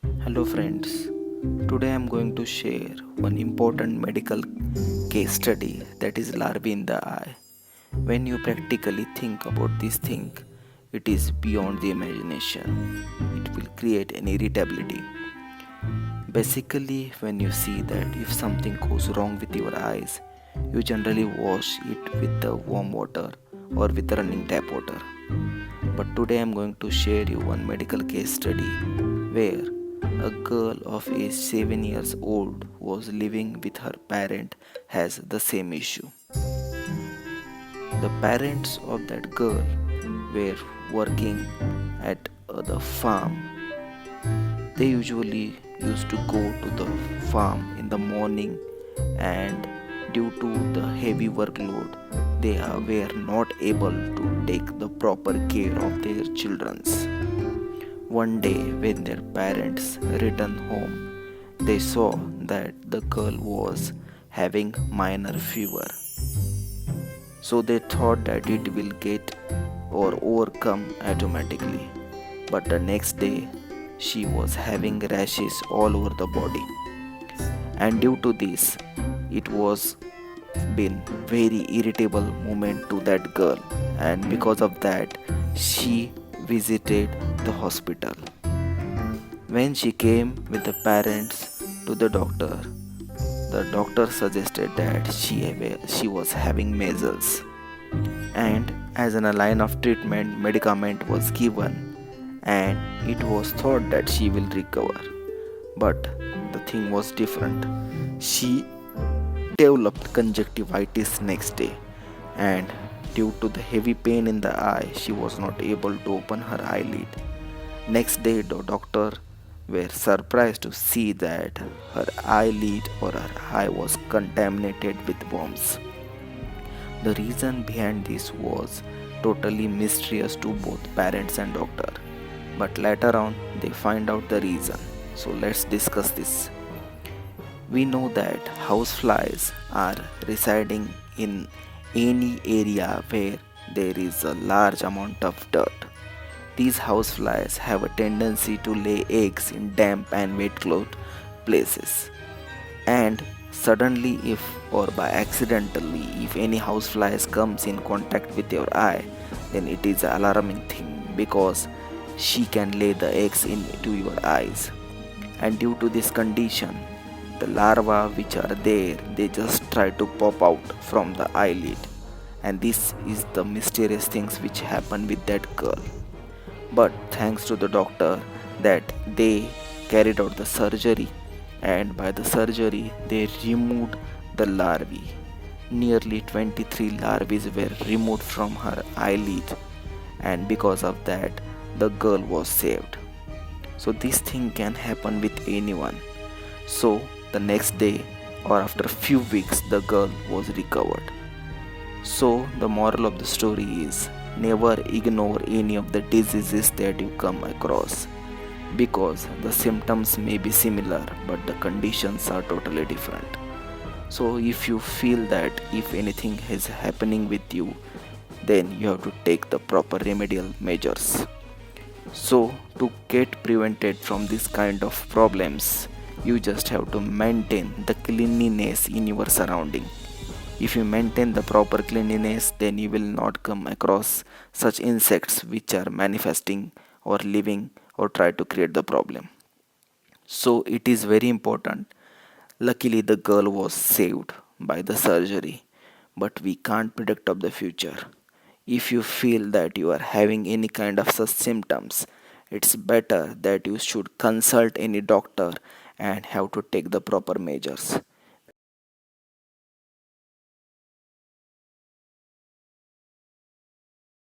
Hello, friends. Today I am going to share one important medical case study that is larvae in the eye. When you practically think about this thing, it is beyond the imagination. It will create an irritability. Basically, when you see that if something goes wrong with your eyes, you generally wash it with the warm water or with running tap water. But today I am going to share you one medical case study where a girl of age 7 years old was living with her parent has the same issue. The parents of that girl were working at the farm. They usually used to go to the farm in the morning, and due to the heavy workload were not able to take the proper care of their children's. One day, when their parents returned home, they saw that the girl was having minor fever. So they thought that it will get or overcome automatically. But the next day, she was having rashes all over the body. And due to this, it was been very irritable moment to that girl, and because of that she visited the hospital. When she came with the parents to the doctor suggested that she was having measles, and as in a line of treatment, medicament was given, and it was thought that she will recover. But the thing was different. She developed conjunctivitis next day, and due to the heavy pain in the eye, she was not able to open her eyelid. Next day, the doctor were surprised to see that her eyelid or her eye was contaminated with worms. The reason behind this was totally mysterious to both parents and doctor, but later on they find out the reason. So let's discuss this. We know that houseflies are residing in any area where there is a large amount of dirt. These houseflies have a tendency to lay eggs in damp and wet cloth places. And suddenly, if or by accidentally, if any houseflies comes in contact with your eye, then it is an alarming thing because she can lay the eggs into your eyes. And due to this condition, the larvae which are there, they just try to pop out from the eyelid. And this is the mysterious things which happen with that girl. But thanks to the doctor that they carried out the surgery, and by the surgery they removed the larvae. Nearly 23 larvae were removed from her eyelid, and because of that the girl was saved. So this thing can happen with anyone. So the next day or after a few weeks the girl was recovered. So the moral of the story is never ignore any of the diseases that you come across, because the symptoms may be similar but the conditions are totally different. So if you feel that if anything is happening with you, then you have to take the proper remedial measures. So, to get prevented from this kind of problems, you just have to maintain the cleanliness in your surrounding. If you maintain the proper cleanliness, then you will not come across such insects which are manifesting or living or try to create the problem. So, it is very important. Luckily, the girl was saved by the surgery, but we can't predict of the future. If you feel that you are having any kind of such symptoms, it's better that you should consult any doctor and have to take the proper measures.